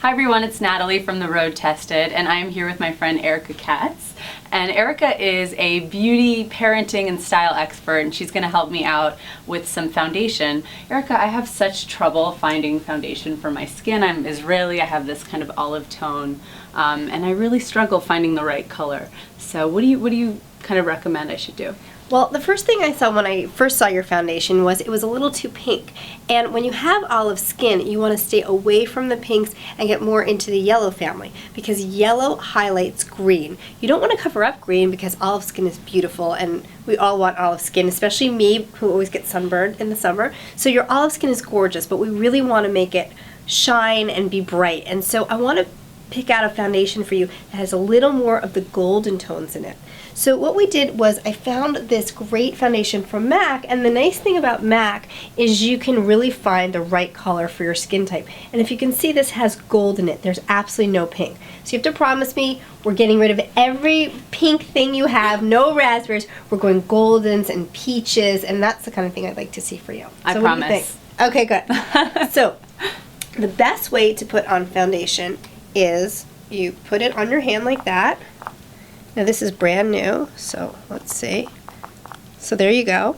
Hi everyone, it's Natalie from The Road Tested, and I am here with my friend Erika Katz. And Erika is a beauty, parenting, and style expert, and she's going to help me out with some foundation. Erika, I have such trouble finding foundation for my skin. I'm Israeli, I have this kind of olive tone, and I really struggle finding the right color. So what do you kind of recommend I should do? Well, the first thing I saw when I first saw your foundation was it was a little too pink. And when you have olive skin, you want to stay away from the pinks and get more into the yellow family because yellow highlights green. You don't want to cover up green because olive skin is beautiful and we all want olive skin, especially me who always gets sunburned in the summer. So your olive skin is gorgeous, but we really want to make it shine and be bright. And so I want to pick out a foundation for you that has a little more of the golden tones in it. So what we did was I found this great foundation from MAC, and the nice thing about MAC is you can really find the right color for your skin type. And if you can see, this has gold in it. There's absolutely no pink. So you have to promise me we're getting rid of every pink thing you have, no raspberries. We're going goldens and peaches, and that's the kind of thing I'd like to see for you. I so promise. What do you think? Okay, good. So the best way to put on foundation is you put it on your hand like that. Now this is brand new, so let's see. So there you go.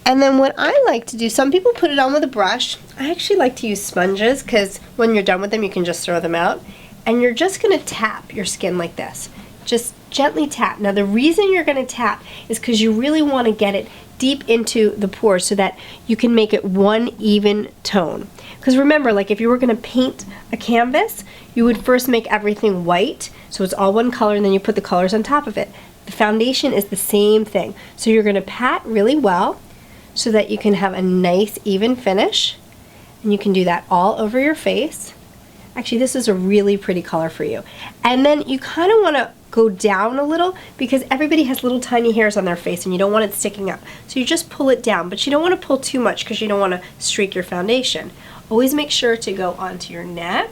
And then what I like to do, some people put it on with a brush. I actually like to use sponges because when you're done with them, you can just throw them out. And you're just going to tap your skin like this. Just gently tap. Now the reason you're going to tap is because you really want to get it deep into the pores so that you can make it one even tone. Because remember, like if you were going to paint a canvas, you would first make everything white, so it's all one color, and then you put the colors on top of it. The foundation is the same thing. So you're going to pat really well so that you can have a nice even finish, and you can do that all over your face. Actually, this is a really pretty color for you. And then you kind of want to go down a little because everybody has little tiny hairs on their face and you don't want it sticking up. So you just pull it down, but you don't want to pull too much because you don't want to streak your foundation. Always make sure to go onto your neck,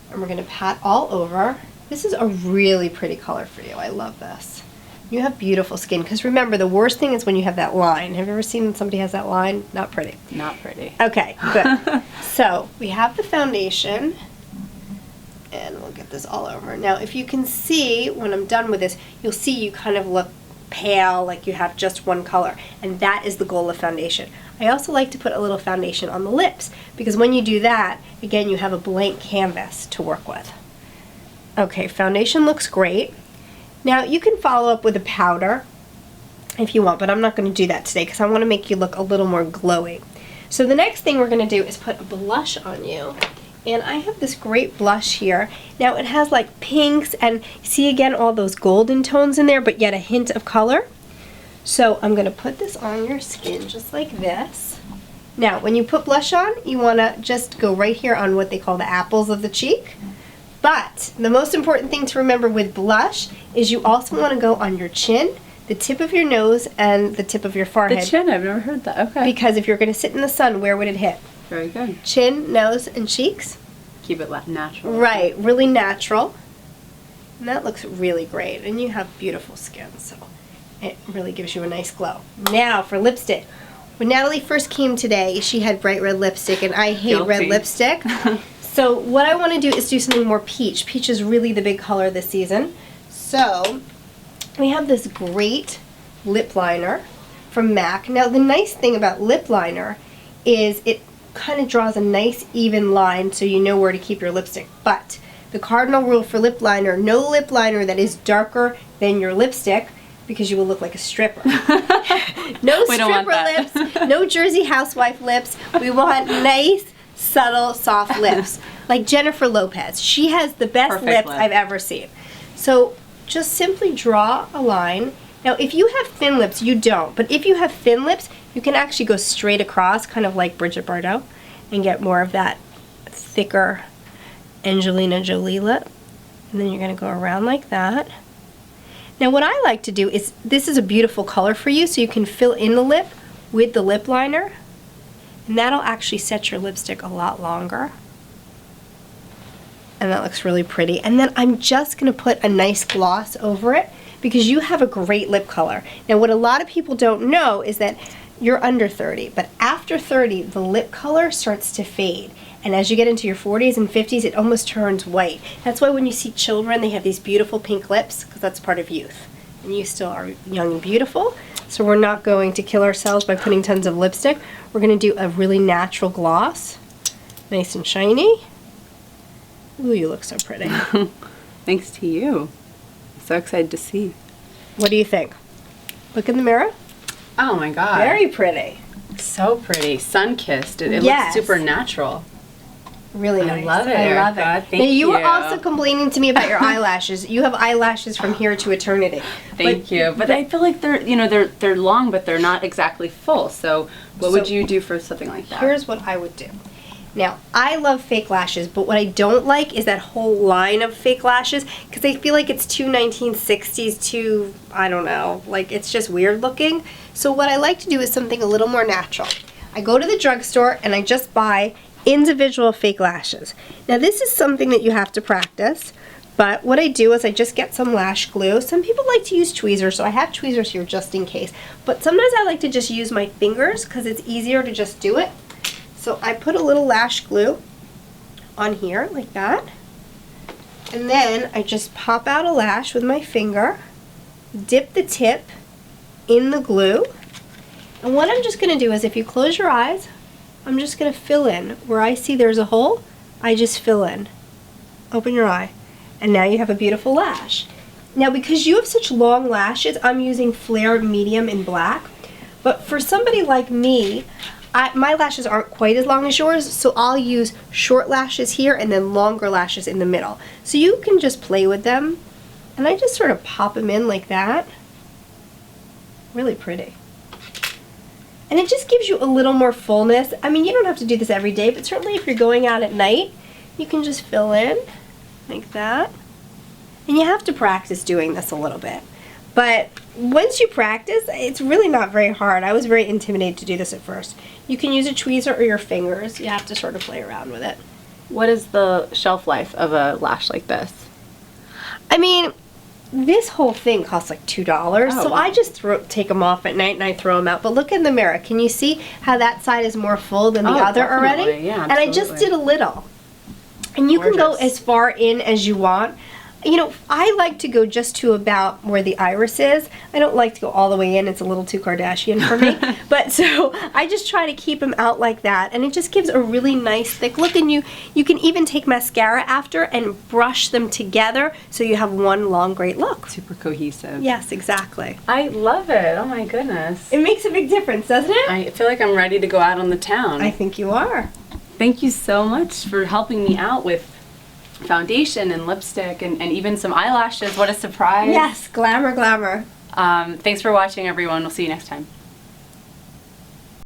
and we're going to pat all over. This is a really pretty color for you. I love this. You have beautiful skin because remember, the worst thing is when you have that line. Have you ever seen somebody has that line? Not pretty. Not pretty. Okay, good. So we have the foundation, and we'll get this all over. Now, if you can see, when I'm done with this, you'll see you kind of look pale, like you have just one color, and that is the goal of foundation. I also like to put a little foundation on the lips, because when you do that, again, you have a blank canvas to work with. Okay, foundation looks great. Now, you can follow up with a powder if you want, but I'm not going to do that today, because I want to make you look a little more glowy. So the next thing we're going to do is put a blush on you. And I have this great blush here. Now it has like pinks and see again all those golden tones in there, but yet a hint of color. So I'm going to put this on your skin just like this. Now when you put blush on, you want to just go right here on what they call the apples of the cheek. But the most important thing to remember with blush is you also want to go on your chin, the tip of your nose, and the tip of your forehead. The chin, I've never heard that. Okay. Because if you're going to sit in the sun, where would it hit? Very good. Chin, nose, and cheeks. Keep it natural. Right, really natural. And that looks really great. And you have beautiful skin, so it really gives you a nice glow. Now for lipstick. When Natalie first came today, she had bright red lipstick, and I hate Guilty. red lipstick. So what I want to do is do something more peach. Peach is really the big color this season. So we have this great lip liner from MAC. Now the nice thing about lip liner is it kind of draws a nice even line so you know where to keep your lipstick. But the cardinal rule for lip liner, no lip liner that is darker than your lipstick because you will look like a stripper. No stripper lips, no Jersey housewife lips. We want nice, subtle, soft lips. Like Jennifer Lopez. She has the best lips I've ever seen. So just simply draw a line. Now if you have thin lips, you don't. But if you have thin lips, you can actually go straight across, kind of like Bridget Bardot, and get more of that thicker Angelina Jolie lip. And then you're going to go around like that. Now what I like to do is, this is a beautiful color for you, so you can fill in the lip with the lip liner. And that'll actually set your lipstick a lot longer. And that looks really pretty. And then I'm just going to put a nice gloss over it because you have a great lip color. Now what a lot of people don't know is that you're under 30, but after 30, the lip color starts to fade. And as you get into your 40s and 50s, it almost turns white. That's why when you see children, they have these beautiful pink lips, because that's part of youth. And you still are young and beautiful, so we're not going to kill ourselves by putting tons of lipstick. We're going to do a really natural gloss, nice and shiny. Ooh, you look so pretty. Thanks to you. So excited to see. What do you think? Look in the mirror. Oh my God. Very pretty. So pretty. Sun-kissed. It Yes. looks super natural. Really nice. I love it, I love Erika. it. Thank Now, you were you. also complaining to me about your eyelashes. You have eyelashes from here to eternity. Thank you. But I feel like they're long, but they're not exactly full. So what would you do for something like that? Here's what I would do. Now, I love fake lashes, but what I don't like is that whole line of fake lashes, because I feel like it's too 1960s, too, I don't know, like it's just weird looking. So what I like to do is something a little more natural. I go to the drugstore and I just buy individual fake lashes. Now this is something that you have to practice, but what I do is I just get some lash glue. Some people like to use tweezers, so I have tweezers here just in case. But sometimes I like to just use my fingers because it's easier to just do it. So I put a little lash glue on here like that. And then I just pop out a lash with my finger, dip the tip in the glue. And what I'm just going to do is if you close your eyes, I'm just going to fill in. Where I see there's a hole, I just fill in. Open your eye. And now you have a beautiful lash. Now because you have such long lashes, I'm using Flare Medium in black. But for somebody like me, my lashes aren't quite as long as yours, so I'll use short lashes here and then longer lashes in the middle. So you can just play with them. And I just sort of pop them in like that. Really pretty. And it just gives you a little more fullness. I mean, you don't have to do this every day, but certainly if you're going out at night, you can just fill in like that. And you have to practice doing this a little bit. But once you practice, it's really not very hard. I was very intimidated to do this at first. You can use a tweezer or your fingers. You have to sort of play around with it. What is the shelf life of a lash like this? I mean, this whole thing costs like $2, so wow. I just take them off at night and I throw them out. But look in the mirror. Can you see how that side is more full than the other definitely. already? Yeah, and I just absolutely. did a little. And you can go Gorgeous. as far in as you want. You know, I like to go just to about where the iris is. I don't like to go all the way in. It's a little too Kardashian for me. But so I just try to keep them out like that. And it just gives a really nice thick look. And you can even take mascara after and brush them together so you have one long great look. Super cohesive. Yes, exactly. I love it. Oh my goodness. It makes a big difference, doesn't it? I feel like I'm ready to go out on the town. I think you are. Thank you so much for helping me out with foundation and lipstick and even some eyelashes. What a surprise. Yes, glamour, glamour. Thanks for watching, everyone. We'll see you next time.